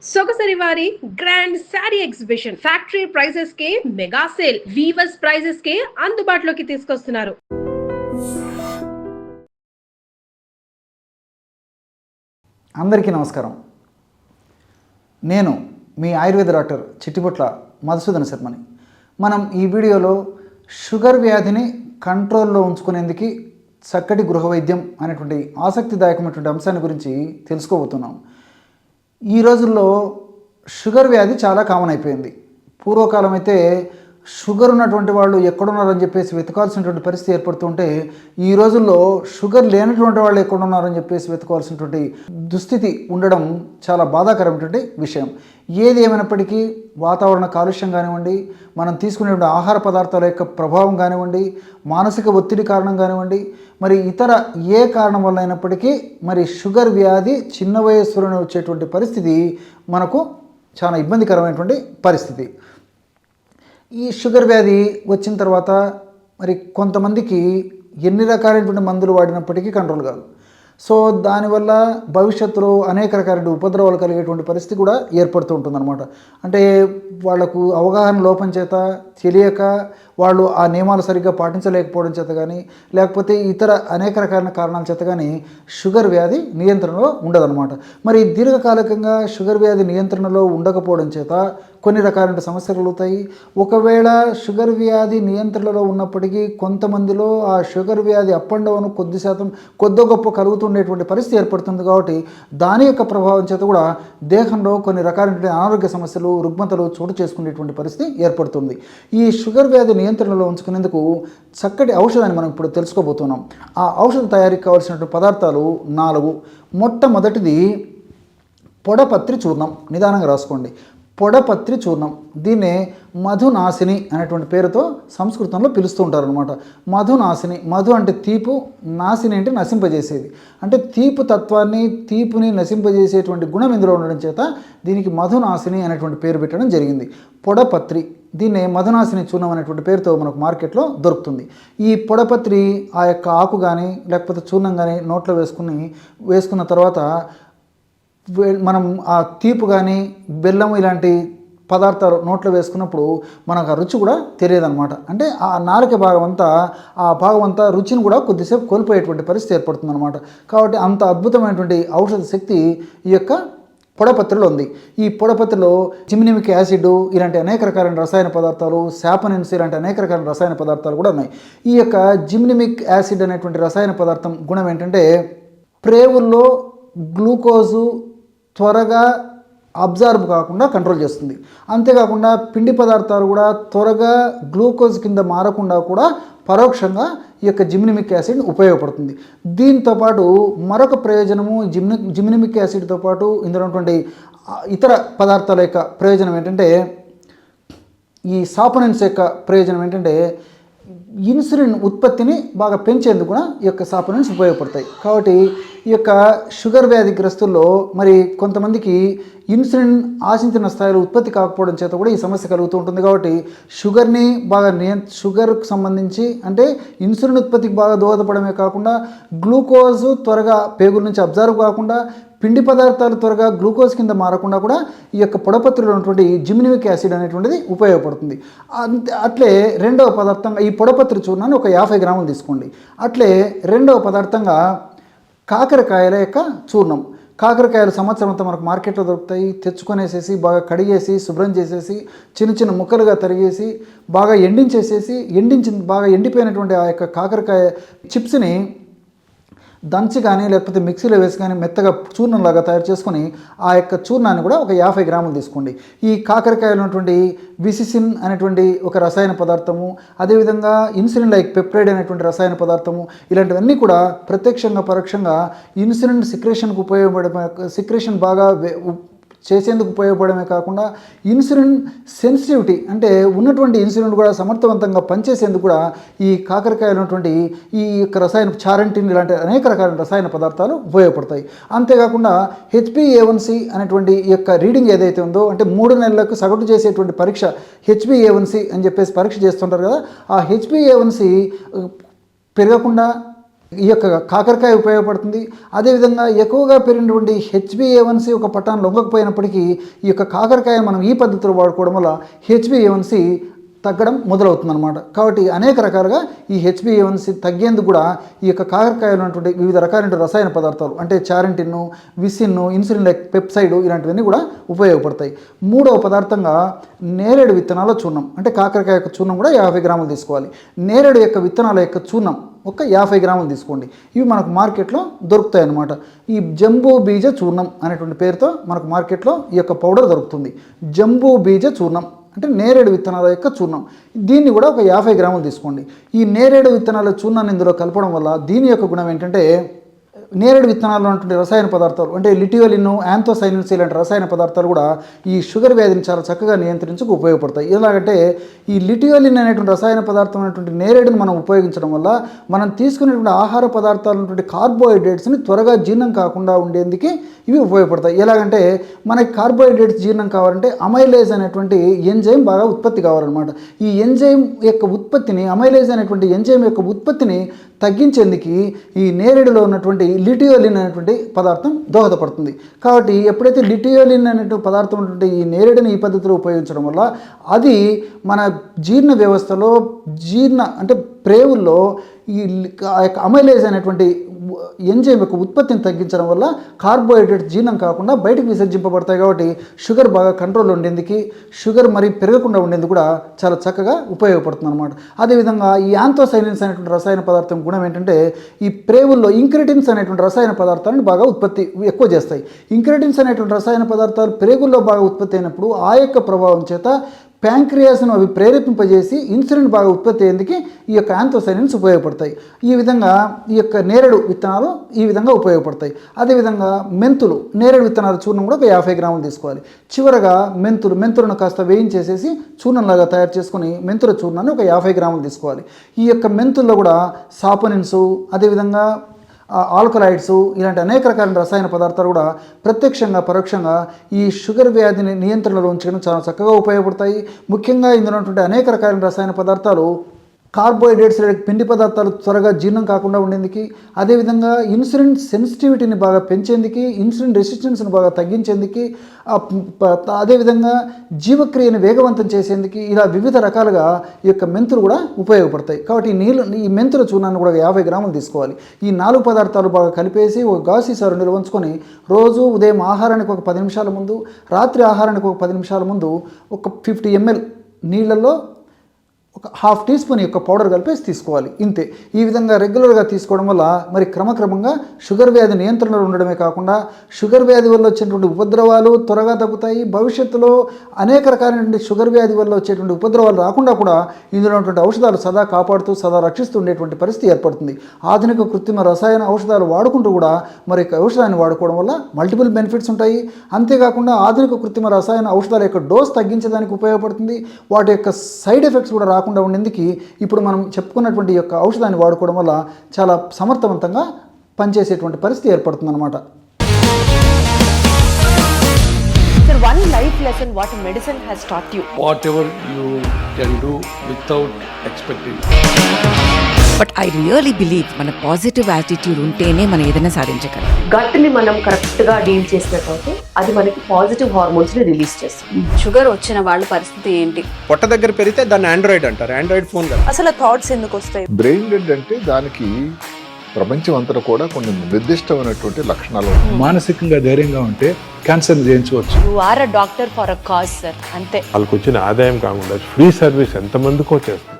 సొగసరి వారి grand sari exhibition factory prices కే mega sale weavers prices కే అందుబాటులోకి తీసుకొస్తున్నారు. అందరికీ నమస్కారం. నేను మీ ఆయుర్వేద డాక్టర్ చిట్టిపొట్ల మధుసూదన శర్మని. మనం ఈ వీడియోలో షుగర్ వ్యాధిని కంట్రోల్లో ఉంచుకునేందుకు చక్కటి గృహ వైద్యం అనేటువంటి ఆసక్తిదాయకమైనటువంటి అంశాన్ని గురించి తెలుసుకోబోతున్నాం. ఈ రోజుల్లో షుగర్ వ్యాధి చాలా కామన్ అయిపోయింది. పూర్వకాలం అయితే షుగర్ ఉన్నటువంటి వాళ్ళు ఎక్కడున్నారని చెప్పేసి వెతకాల్సినటువంటి పరిస్థితి ఏర్పడుతుంటే, ఈ రోజుల్లో షుగర్ లేనటువంటి వాళ్ళు ఎక్కడున్నారని చెప్పేసి వెతకాల్సినటువంటి దుస్థితి ఉండడం చాలా బాధాకరమైనటువంటి విషయం. ఏది ఏమైనప్పటికీ వాతావరణ కాలుష్యం కానివ్వండి, మనం తీసుకునేటువంటి ఆహార పదార్థాల యొక్క ప్రభావం కానివ్వండి, మానసిక ఒత్తిడి కారణం కానివ్వండి, మరి ఇతర ఏ కారణం వల్ల అయినప్పటికీ మరి షుగర్ వ్యాధి చిన్న వయస్సులోనే వచ్చేటువంటి పరిస్థితి మనకు చాలా ఇబ్బందికరమైనటువంటి పరిస్థితి. ఈ షుగర్ వ్యాధి వచ్చిన తర్వాత మరి కొంతమందికి ఎన్ని రకాలైనటువంటి మందులు వాడినప్పటికీ కంట్రోల్ కాదు. సో దానివల్ల భవిష్యత్తులో అనేక రకాల ఉపద్రవాలు కలిగేటువంటి పరిస్థితి కూడా ఏర్పడుతూ ఉంటుందన్నమాట. అంటే వాళ్లకు అవగాహన లోపం చేత, తెలియక వాళ్ళు ఆ నియమాలు సరిగ్గా పాటించలేకపోవడం చేత కానీ, లేకపోతే ఇతర అనేక రకాల కారణాల చేత కానీ షుగర్ వ్యాధి నియంత్రణలో ఉండదన్నమాట. మరి దీర్ఘకాలికంగా షుగర్ వ్యాధి నియంత్రణలో ఉండకపోవడం చేత కొన్ని రకాలైన సమస్యలు కలుగుతాయి. ఒకవేళ షుగర్ వ్యాధి నియంత్రణలో ఉన్నప్పటికీ కొంతమందిలో ఆ షుగర్ వ్యాధి అప్ అండ్ డౌన్ కొద్ది శాతం కొద్దో గొప్ప కలుగుతుండేటువంటి పరిస్థితి ఏర్పడుతుంది. కాబట్టి దాని యొక్క ప్రభావం చేత కూడా దేహంలో కొన్ని రకాలైన అనారోగ్య సమస్యలు, రుగ్మతలు చోటు చేసుకునేటువంటి పరిస్థితి ఏర్పడుతుంది. ఈ షుగర్ వ్యాధి నియంత్రణలో ఉంచుకునేందుకు చక్కటి ఔషధాన్ని మనం ఇప్పుడు తెలుసుకోబోతున్నాం. ఆ ఔషధ తయారీకి కావాల్సినటువంటి పదార్థాలు 4. మొట్టమొదటిది పొడపత్రి చూర్ణం. నిదానంగా రాసుకోండి. పొడపత్రి చూర్ణం, దీన్నే మధునాశిని అనేటువంటి పేరుతో సంస్కృతంలో పిలుస్తూ ఉంటారు అనమాట. మధునాశిని, మధు అంటే తీపు, నాశిని అంటే నశింపజేసేది. అంటే తీపు తత్వాన్ని, తీపుని నశింపజేసేటువంటి గుణం ఇందులో ఉండడం చేత దీనికి మధునాశిని అనేటువంటి పేరు పెట్టడం జరిగింది. పొడపత్రి, దీన్నే మధునాశిని చూర్ణం అనేటువంటి పేరుతో మనకు మార్కెట్లో దొరుకుతుంది. ఈ పొడపత్రి ఆ యొక్క ఆకు కానీ లేకపోతే చూర్ణం కానీ నోట్లో వేసుకున్న తర్వాత మనం ఆ తీపు కానీ బెల్లం ఇలాంటి పదార్థాలు నోట్లో వేసుకున్నప్పుడు మనకు ఆ రుచి కూడా తెలియదన్నమాట. అంటే ఆ నాలుక ఆ భాగం అంతా రుచిని కూడా కొద్దిసేపు కోల్పోయేటువంటి పరిస్థితి ఏర్పడుతుందన్నమాట. కాబట్టి అంత అద్భుతమైనటువంటి ఔషధ శక్తి ఈ యొక్క పొడపత్రిలో ఉంది. ఈ పొడపత్రిలో జిమ్నిమిక్ యాసిడ్ ఇలాంటి అనేక రకాలైన రసాయన పదార్థాలు, శాపనిన్స్ ఇలాంటి అనేక రకాల రసాయన పదార్థాలు కూడా ఉన్నాయి. ఈ యొక్క జిమ్నిమిక్ యాసిడ్ అనేటువంటి రసాయన పదార్థం గుణం ఏంటంటే ప్రేవుల్లో గ్లూకోజు త్వరగా అబ్జార్బ్ కాకుండా కంట్రోల్ చేస్తుంది. అంతేకాకుండా పిండి పదార్థాలు కూడా త్వరగా గ్లూకోజ్ కింద మారకుండా కూడా పరోక్షంగా ఈ యొక్క జిమ్నిమిక్ యాసిడ్ ఉపయోగపడుతుంది. దీంతోపాటు మరొక ప్రయోజనము జిమ్నిమిక్ యాసిడ్తో పాటు ఇందులో ఉన్నటువంటి ఇతర పదార్థాల యొక్క ప్రయోజనం ఏంటంటే, ఈ సాపనెన్స్ యొక్క ప్రయోజనం ఏంటంటే ఇన్సులిన్ ఉత్పత్తిని బాగా పెంచేందుకు కూడా ఈ యొక్క సాపనెన్స్ ఉపయోగపడతాయి. కాబట్టి ఈ యొక్క షుగర్ వ్యాధిగ్రస్తుల్లో మరి కొంతమందికి ఇన్సులిన్ ఆశించిన స్థాయిలో ఉత్పత్తి కాకపోవడం చేత కూడా ఈ సమస్య కలుగుతూ ఉంటుంది. కాబట్టి షుగర్ని బాగా షుగర్కు సంబంధించి అంటే ఇన్సులిన్ ఉత్పత్తికి బాగా దోహదపడమే కాకుండా గ్లూకోజ్ త్వరగా పేగుల నుంచి అబ్జర్వ్ కాకుండా, పిండి పదార్థాలు త్వరగా గ్లూకోజ్ కింద మారకుండా కూడా ఈ యొక్క పొడపత్రిలో ఉన్నటువంటి జిమ్నిమిక్ యాసిడ్ అనేటువంటిది ఉపయోగపడుతుంది. అట్లే రెండవ పదార్థంగా ఈ పొడపత్రి చూర్ణాన్ని ఒక 50 గ్రాములు తీసుకోండి. అట్లే రెండవ పదార్థంగా కాకరకాయల యొక్క చూర్ణం. కాకరకాయలు సంవత్సరం అంతా మనకు మార్కెట్లో దొరుకుతాయి. తెచ్చుకొనేసేసి బాగా కడిగేసి శుభ్రం చేసేసి చిన్న చిన్న ముక్కలుగా తరిగేసి బాగా బాగా ఎండిపోయినటువంటి ఆ యొక్క కాకరకాయ చిప్స్ని దంచి కానీ లేకపోతే మిక్సీలో వేసి కానీ మెత్తగా చూర్ణంలాగా తయారు చేసుకొని ఆ యొక్క చూర్ణాన్ని కూడా ఒక 50 గ్రాములు తీసుకోండి. ఈ కాకరకాయలో ఉన్నటువంటి విసిసిన్ అనేటువంటి ఒక రసాయన పదార్థము, అదేవిధంగా ఇన్సులిన్ లైక్ పెప్టైడ్ అనేటువంటి రసాయన పదార్థము, ఇలాంటివన్నీ కూడా ప్రత్యక్షంగా పరోక్షంగా ఇన్సులిన్ సిక్రేషన్ బాగా చేసేందుకు ఉపయోగపడమే కాకుండా ఇన్సులిన్ సెన్సిటివిటీ అంటే ఉన్నటువంటి ఇన్సులిన్ కూడా సమర్థవంతంగా పనిచేసేందుకు కూడా ఈ కాకరకాయలు ఉన్నటువంటి ఈ యొక్క రసాయన చారంటిన్ ఇలాంటి అనేక రకాల రసాయన పదార్థాలు ఉపయోగపడతాయి. అంతేకాకుండా HbA1c అనేటువంటి ఈ యొక్క రీడింగ్ ఏదైతే ఉందో, అంటే 3 నెలలకు సగటు చేసేటువంటి పరీక్ష HbA1c అని చెప్పేసి పరీక్ష చేస్తుంటారు కదా, ఆ HbA1c పెరగకుండా ఈ యొక్క కాకరకాయ ఉపయోగపడుతుంది. అదేవిధంగా ఎక్కువగా పెరిగినటువంటి HbA1c ఒక పట్టాన్ని లొంగకపోయినప్పటికీ ఈ యొక్క కాకరకాయ మనం ఈ పద్ధతిలో వాడుకోవడం వల్ల HbA1c తగ్గడం మొదలవుతుందన్నమాట. కాబట్టి అనేక రకాలుగా ఈ HbA1c తగ్గేందుకు కూడా ఈ యొక్క కాకరకాయలో ఉన్నటువంటి వివిధ రకాలైన రసాయన పదార్థాలు అంటే చారెంటిన్, విసిన్, ఇన్సులిన్ లైక్ పెప్సైడ్ ఇలాంటివన్నీ కూడా ఉపయోగపడతాయి. మూడవ పదార్థంగా నేరేడు విత్తనాల చూర్ణం అంటే కాకరకాయ యొక్క చూర్ణం కూడా 50 గ్రాములు తీసుకోవాలి. నేరేడు యొక్క విత్తనాల యొక్క చూర్ణం ఒక 50 గ్రాములు తీసుకోండి. ఇవి మనకు మార్కెట్లో దొరుకుతాయి అన్నమాట. ఈ జంబూ బీజ చూర్ణం అనేటువంటి పేరుతో మనకు మార్కెట్లో ఈ యొక్క పౌడర్ దొరుకుతుంది. జంబూ బీజ చూర్ణం అంటే నేరేడు విత్తనాల యొక్క చూర్ణం. దీన్ని కూడా ఒక 50 గ్రాములు తీసుకోండి. ఈ నేరేడు విత్తనాల చూర్ణాన్ని ఇందులో కలపడం వల్ల దీని యొక్క గుణం ఏంటంటే నేరేడు విత్తనాల్లో ఉన్నటువంటి రసాయన పదార్థాలు అంటే లిటియోలిన్, యాంథోసైనిన్స్ ఇలాంటి రసాయన పదార్థాలు కూడా ఈ షుగర్ వ్యాధిని చాలా చక్కగా నియంత్రించుకు ఉపయోగపడతాయి. ఎలాగంటే ఈ లిటియోలిన్ అనేటువంటి రసాయన పదార్థం అనేటువంటి నేరేడుని మనం ఉపయోగించడం వల్ల మనం తీసుకునేటువంటి ఆహార పదార్థాలు ఉన్నటువంటి కార్బోహైడ్రేట్స్ని త్వరగా జీర్ణం కాకుండా ఉండేందుకు ఇవి ఉపయోగపడతాయి. ఎలాగంటే మనకి కార్బోహైడ్రేట్స్ జీర్ణం కావాలంటే అమైలేజ్ అనేటువంటి ఎంజైమ్ బాగా ఉత్పత్తి కావాలన్నమాట. ఈ ఎంజైమ్ యొక్క ఉత్పత్తిని అమైలేజ్ అనేటువంటి ఎంజైమ్ యొక్క ఉత్పత్తిని తగ్గించేందుకు ఈ నేరేడులో ఉన్నటువంటి లిటియోలిన్ అనేటువంటి పదార్థం దోహదపడుతుంది. కాబట్టి ఎప్పుడైతే లిటియోలిన్ అనేటువంటి పదార్థం ఉన్నటువంటి ఈ నేరేడుని ఈ పద్ధతిలో ఉపయోగించడం వల్ల అది మన జీర్ణ వ్యవస్థలో అంటే ప్రేవుల్లో ఈ యొక్క అమైలేజ్ అనేటువంటి ఎంజైమ్ యొక్క ఉత్పత్తిని తగ్గించడం వల్ల కార్బోహైడ్రేట్స్ జీర్ణం కాకుండా బయటకు విసర్జింపబడతాయి. కాబట్టి షుగర్ బాగా కంట్రోల్లో ఉండేందుకు, షుగర్ మరీ పెరగకుండా ఉండేందుకు కూడా చాలా చక్కగా ఉపయోగపడుతుంది అనమాట. అదేవిధంగా ఈ యాంథోసైనిన్స్ అనేటువంటి రసాయన పదార్థం గుణం ఏంటంటే ఈ ప్రేవుల్లో ఇంక్రెటిన్స్ అనేటువంటి రసాయన పదార్థాలను బాగా ఉత్పత్తి ఎక్కువ చేస్తాయి. ఇంక్రెటిన్స్ అనేటువంటి రసాయన పదార్థాలు ప్రేగుల్లో బాగా ఉత్పత్తి అయినప్పుడు ఆ యొక్క ప్రభావం చేత ప్యాంక్రియాస్ను అవి ప్రేరేపింపజేసి ఇన్సులిన్ బాగా ఉత్పత్తి అయ్యేందుకు ఈ యొక్క యాంథోసైనిన్స్ ఉపయోగపడతాయి. ఈ విధంగా ఈ యొక్క నేరేడు విత్తనాలు ఈ విధంగా ఉపయోగపడతాయి. అదేవిధంగా మెంతులు, నేరేడు విత్తనాల చూర్ణం కూడా ఒక 50 గ్రాములు తీసుకోవాలి. చివరగా మెంతులను కాస్త వేయించేసేసి చూర్ణంలాగా తయారు చేసుకుని మెంతుల చూర్ణాన్ని ఒక 50 గ్రాములు తీసుకోవాలి. ఈ యొక్క మెంతుల్లో కూడా సాపోనిన్స్, అదేవిధంగా ఆల్కలాయిడ్స్ ఇలాంటి అనేక రకాల రసాయన పదార్థాలు కూడా ప్రత్యక్షంగా పరోక్షంగా ఈ షుగర్ వ్యాధిని నియంత్రణలో ఉంచడం చాలా చక్కగా ఉపయోగపడతాయి. ముఖ్యంగా ఇందులో ఉన్నటువంటి అనేక రకాల రసాయన పదార్థాలు కార్బోహైడ్రేట్స్ పిండి పదార్థాలు త్వరగా జీర్ణం కాకుండా ఉండేందుకు, అదేవిధంగా ఇన్సులిన్ సెన్సిటివిటీని బాగా పెంచేందుకు, ఇన్సులిన్ రెసిస్టెన్స్ని బాగా తగ్గించేందుకు, అదేవిధంగా జీవక్రియను వేగవంతం చేసేందుకు ఇలా వివిధ రకాలుగా ఈ యొక్క మెంతులు కూడా ఉపయోగపడతాయి. కాబట్టి ఈ మెంతుల చూర్ణాన్ని కూడా 50 గ్రాములు తీసుకోవాలి. ఈ 4 పదార్థాలు బాగా కలిపేసి ఒక గాజు సీసాలో నిల్వ ఉంచుకొని రోజు ఉదయం ఆహారానికి ఒక 10 నిమిషాల ముందు, రాత్రి ఆహారానికి ఒక 10 నిమిషాల ముందు ఒక 50 ml నీళ్ళల్లో ఒక 1/2 టీ స్పూన్ యొక్క పౌడర్ కలిపేసి తీసుకోవాలి. ఇంతే. ఈ విధంగా రెగ్యులర్గా తీసుకోవడం వల్ల మరి క్రమక్రమంగా షుగర్ వ్యాధి నియంత్రణలో ఉండడమే కాకుండా షుగర్ వ్యాధి వల్ల వచ్చేటువంటి ఉపద్రవాలు త్వరగా తగ్గుతాయి. భవిష్యత్తులో అనేక రకాలైన షుగర్ వ్యాధి వల్ల వచ్చేటువంటి ఉపద్రవాలు రాకుండా కూడా ఇందులో ఉన్నటువంటి ఔషధాలు సదా కాపాడుతూ సదా రక్షిస్తూ ఉండేటువంటి పరిస్థితి ఏర్పడుతుంది. ఆధునిక కృత్రిమ రసాయన ఔషధాలు వాడుకుంటూ కూడా మరి ఔషధాన్ని వాడుకోవడం వల్ల మల్టిపుల్ బెనిఫిట్స్ ఉంటాయి. అంతేకాకుండా ఆధునిక కృత్రిమ రసాయన ఔషధాల యొక్క డోస్ తగ్గించడానికి ఉపయోగపడుతుంది. వాటి యొక్క సైడ్ ఎఫెక్ట్స్ కూడా రాకుండా ఉండేందుకు ఇప్పుడు మనం చెప్పుకున్నటువంటి యొక్క ఔషధాన్ని వాడుకోవడం వల్ల చాలా సమర్థవంతంగా పనిచేసేటువంటి పరిస్థితి ఏర్పడుతుంది అన్నమాట. Sir, one life lesson what medicine has taught you. Whatever you can do without expecting. But I really believe మన పాజిటివ్ యాటిట్యూడ్ ఉంటేనే మనం ఏదైనా సాధించగలం. గట్ని మనం కరెక్ట్గా డీల్ చేసినట్లయితే అది మనకి పాజిటివ్ హార్మోన్స్ని రిలీజ్ చేస్తుంది. షుగర్ వచ్చిన వాళ్ళ పరిస్థితి ఏంటి? పొట్ట దగ్గర పెరిగితే దాన్ని ఆండ్రాయిడ్ అంటారు. ఆండ్రాయిడ్ ఫోన్ కదా. అసలు థాట్స్ ఎందుకు వస్తాయి? బ్రెయిన్ డెడ్ అంటే దానికి ప్రపంచం అంతా కూడా కొన్ని నిర్దిష్టమైనటువంటి లక్షణాలు. మానసికంగా ధైర్యంగా ఉంటే క్యాన్సర్ జయించవచ్చు. You are a doctor for a cause sir, అంతే. వాళ్ళకి వచ్చిన ఆదాయం కాకుండా ఫ్రీ సర్వీస్ ఎంతమందికో చేస్తారు.